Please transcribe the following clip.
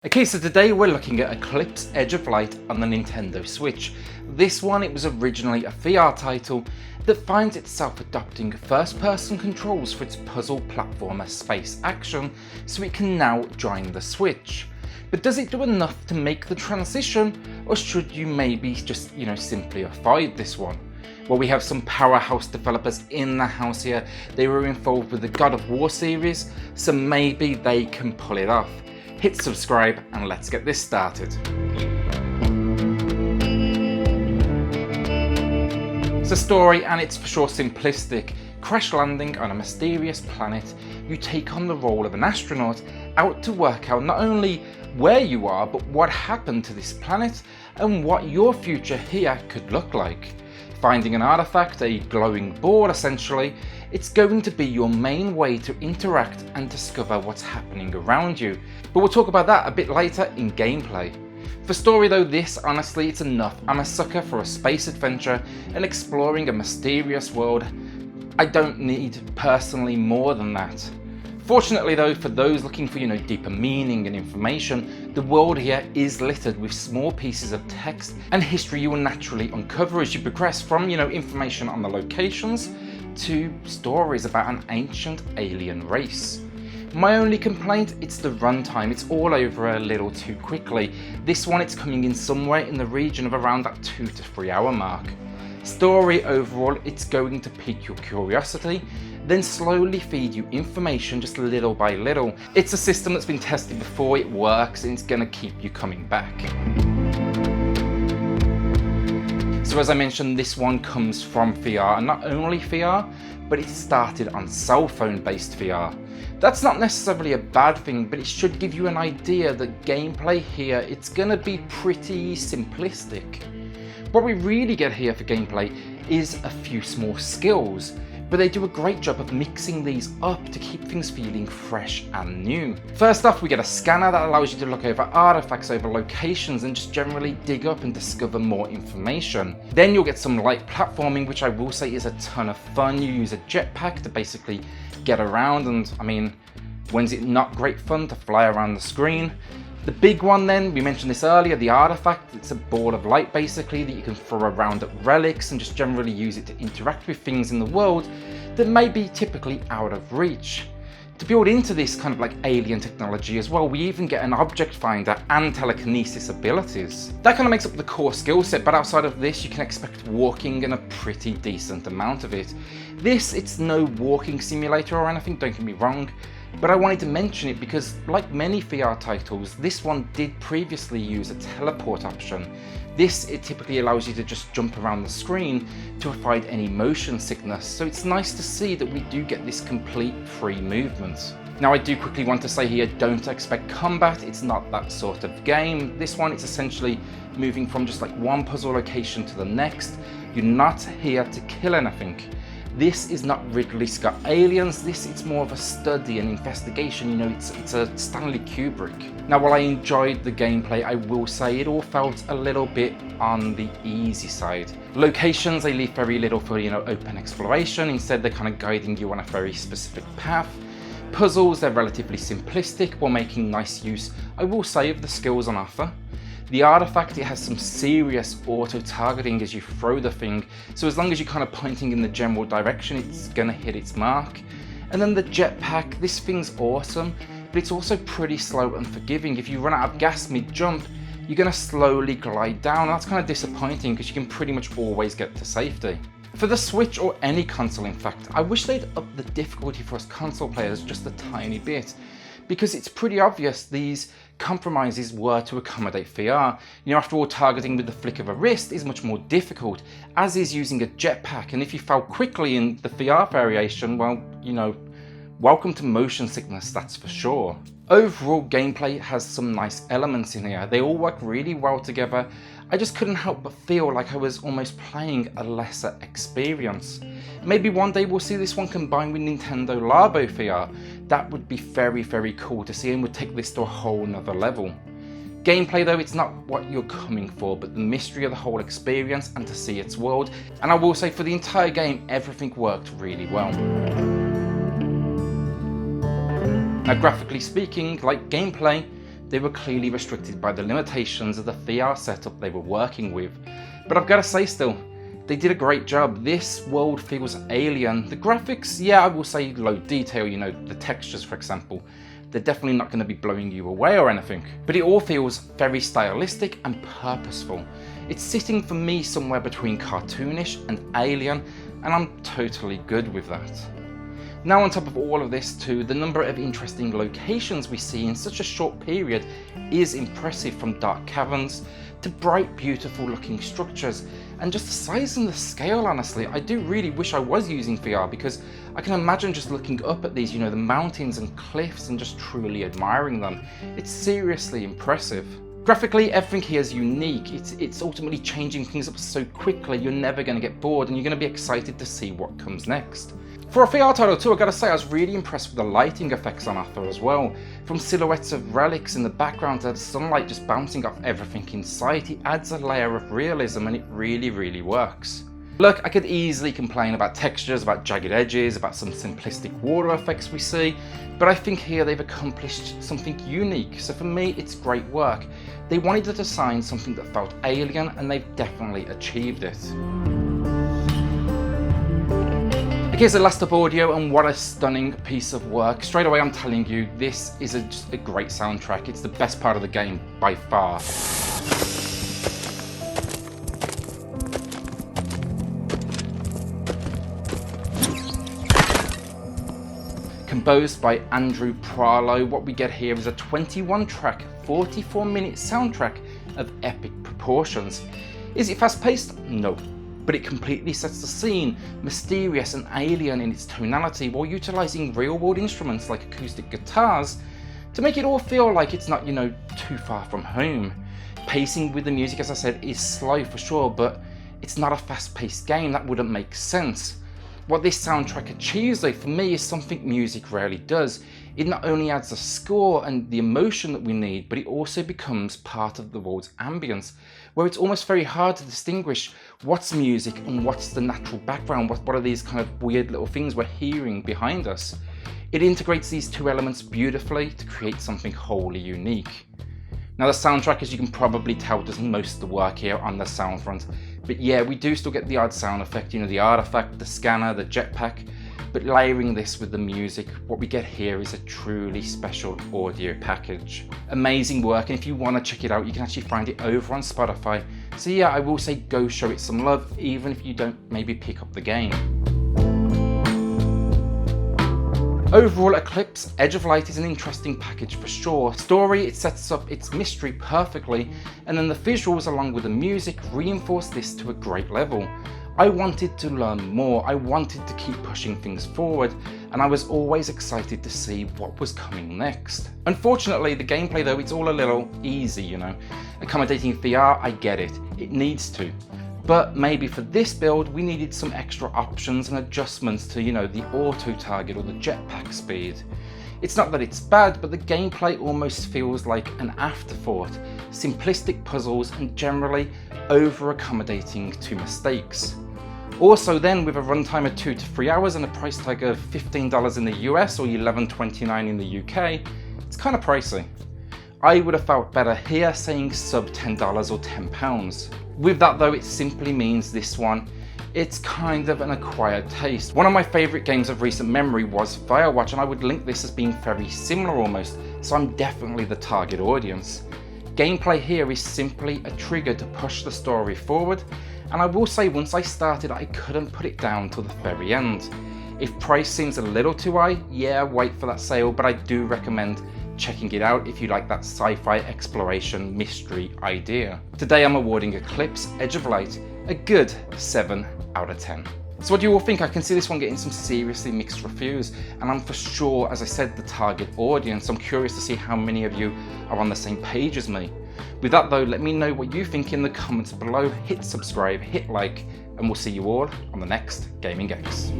Okay, so today we're looking at Eclipse Edge of Light on the Nintendo Switch. This one, it was originally a VR title that finds itself adopting first-person controls for its puzzle platformer space action, so it can now join the Switch. But does it do enough to make the transition, or should you maybe just, simply avoid this one? Well, we have some powerhouse developers in the house here. They were involved with the God of War series, so maybe they can pull it off. Hit subscribe and let's get this started. It's a story and it's for sure simplistic. Crash landing on a mysterious planet, you take on the role of an astronaut out to work out not only where you are, but what happened to this planet and what your future here could look like. Finding an artifact, a glowing ball essentially, it's going to be your main way to interact and discover what's happening around you. But we'll talk about that a bit later in gameplay. For story though, this honestly it's enough. I'm a sucker for a space adventure and exploring a mysterious world. I don't need personally more than that. Fortunately though, for those looking for deeper meaning and information, the world here is littered with small pieces of text and history you will naturally uncover as you progress from information on the locations to stories about an ancient alien race. My only complaint, it's the runtime. It's all over a little too quickly. This one, it's coming in somewhere in the region of around that 2 to 3 hour mark. Story overall, it's going to pique your curiosity, then slowly feed you information just little by little. It's a system that's been tested before, it works, and it's going to keep you coming back. So as I mentioned, this one comes from VR, and not only VR, but it started on cell phone based VR. That's not necessarily a bad thing, but it should give you an idea that gameplay here, it's going to be pretty simplistic. What we really get here for gameplay is a few small skills, but they do a great job of mixing these up to keep things feeling fresh and new. First off, we get a scanner that allows you to look over artifacts, over locations, and just generally dig up and discover more information. Then you'll get some light platforming, which I will say is a ton of fun. You use a jetpack to basically get around, and I mean, when's it not great fun to fly around the screen? The big one then, we mentioned this earlier, the artifact. It's a ball of light basically that you can throw around at relics and just generally use it to interact with things in the world that may be typically out of reach. To build into this kind of like alien technology as well, we even get an object finder and telekinesis abilities. That kind of makes up the core skill set, but outside of this you can expect walking and a pretty decent amount of it. This, it's no walking simulator or anything, don't get me wrong, but I wanted to mention it because, like many VR titles, this one did previously use a teleport option. This, it typically allows you to just jump around the screen to avoid any motion sickness, so it's nice to see that we do get this complete free movement. Now I do quickly want to say here, don't expect combat, it's not that sort of game. This one, it's essentially moving from just like one puzzle location to the next. You're not here to kill anything. This is not Ridley Scott Aliens, it's more of a study and investigation, it's a Stanley Kubrick. Now while I enjoyed the gameplay, I will say it all felt a little bit on the easy side. Locations, they leave very little for open exploration, instead they're kind of guiding you on a very specific path. Puzzles, they're relatively simplistic while making nice use, I will say, of the skills on offer. The artifact, it has some serious auto-targeting as you throw the thing, so as long as you're kind of pointing in the general direction, it's gonna hit its mark. And then the jetpack, this thing's awesome, but it's also pretty slow and forgiving. If you run out of gas mid-jump, you're gonna slowly glide down. That's kind of disappointing because you can pretty much always get to safety. For the Switch, or any console in fact, I wish they'd up the difficulty for us console players just a tiny bit, because it's pretty obvious these compromises were to accommodate VR. After all, targeting with the flick of a wrist is much more difficult, as is using a jetpack, and if you fell quickly in the VR variation, well, welcome to motion sickness, that's for sure. Overall, gameplay has some nice elements in here. They all work really well together. I just couldn't help but feel like I was almost playing a lesser experience. Maybe one day we'll see this one combined with Nintendo Labo VR. That would be very, very cool to see and would take this to a whole nother level. Gameplay though, it's not what you're coming for, but the mystery of the whole experience and to see its world. And I will say for the entire game, everything worked really well. Now graphically speaking, like gameplay, they were clearly restricted by the limitations of the VR setup they were working with. But I've got to say still, they did a great job. This world feels alien. The graphics, yeah, I will say low detail, you know, the textures for example. They're definitely not going to be blowing you away or anything. But it all feels very stylistic and purposeful. It's sitting for me somewhere between cartoonish and alien, and I'm totally good with that. Now on top of all of this too, the number of interesting locations we see in such a short period is impressive, from dark caverns to bright beautiful looking structures, and just the size and the scale. Honestly, I do really wish I was using VR, because I can imagine just looking up at these, you know, the mountains and cliffs and just truly admiring them. It's seriously impressive. Graphically, everything here is unique. It's ultimately changing things up so quickly, you're never going to get bored and you're going to be excited to see what comes next. For a VR title too, I gotta say I was really impressed with the lighting effects on offer as well. From silhouettes of relics in the background to the sunlight just bouncing off everything in sight, it adds a layer of realism and it really works. Look, I could easily complain about textures, about jagged edges, about some simplistic water effects we see, but I think here they've accomplished something unique, so for me it's great work. They wanted to design something that felt alien and they've definitely achieved it. Here's the last up audio, and what a stunning piece of work. Straight away I'm telling you, this is just a great soundtrack. It's the best part of the game by far. Composed by Andrew Pralo, what we get here is a 21-track, 44-minute soundtrack of epic proportions. Is it fast-paced? No. But it completely sets the scene, mysterious and alien in its tonality, while utilising real-world instruments like acoustic guitars to make it all feel like it's not, you know, too far from home. Pacing with the music, as I said, is slow for sure, but it's not a fast-paced game. That wouldn't make sense. What this soundtrack achieves though for me is something music rarely does. It not only adds the score and the emotion that we need, but it also becomes part of the world's ambience, where it's almost very hard to distinguish what's music and what's the natural background, what are these kind of weird little things we're hearing behind us. It integrates these two elements beautifully to create something wholly unique. Now the soundtrack, as you can probably tell, does most of the work here on the sound front, but yeah, we do still get the odd sound effect, you know, the artifact, the scanner, the jetpack, but layering this with the music, what we get here is a truly special audio package. Amazing work, and if you want to check it out, you can actually find it over on Spotify. So yeah, I will say go show it some love, even if you don't maybe pick up the game. Overall, Eclipse Edge of Light is an interesting package for sure. Story, it sets up its mystery perfectly, and then the visuals along with the music reinforce this to a great level. I wanted to learn more, I wanted to keep pushing things forward, and I was always excited to see what was coming next. Unfortunately, the gameplay though, it's all a little easy, you know. Accommodating VR, I get it, it needs to. But maybe for this build, we needed some extra options and adjustments to, you know, the auto target or the jetpack speed. It's not that it's bad, but the gameplay almost feels like an afterthought. Simplistic puzzles and generally over-accommodating to mistakes. Also then, with a runtime of 2 to 3 hours and a price tag of $15 in the US or $11.29 in the UK, it's kind of pricey. I would have felt better here saying sub $10 or £10. With that though, it simply means this one, it's kind of an acquired taste. One of my favourite games of recent memory was Firewatch, and I would link this as being very similar almost, so I'm definitely the target audience. Gameplay here is simply a trigger to push the story forward, and I will say once I started I couldn't put it down till the very end. If price seems a little too high, yeah, wait for that sale, but I do recommend checking it out if you like that sci-fi exploration mystery idea. Today I'm awarding Eclipse Edge of Light a good 7 out of 10. So what do you all think? I can see this one getting some seriously mixed reviews, and I'm for sure, as I said, the target audience. I'm curious to see how many of you are on the same page as me. With that though, let me know what you think in the comments below. Hit subscribe, hit like, and we'll see you all on the next Gaming X.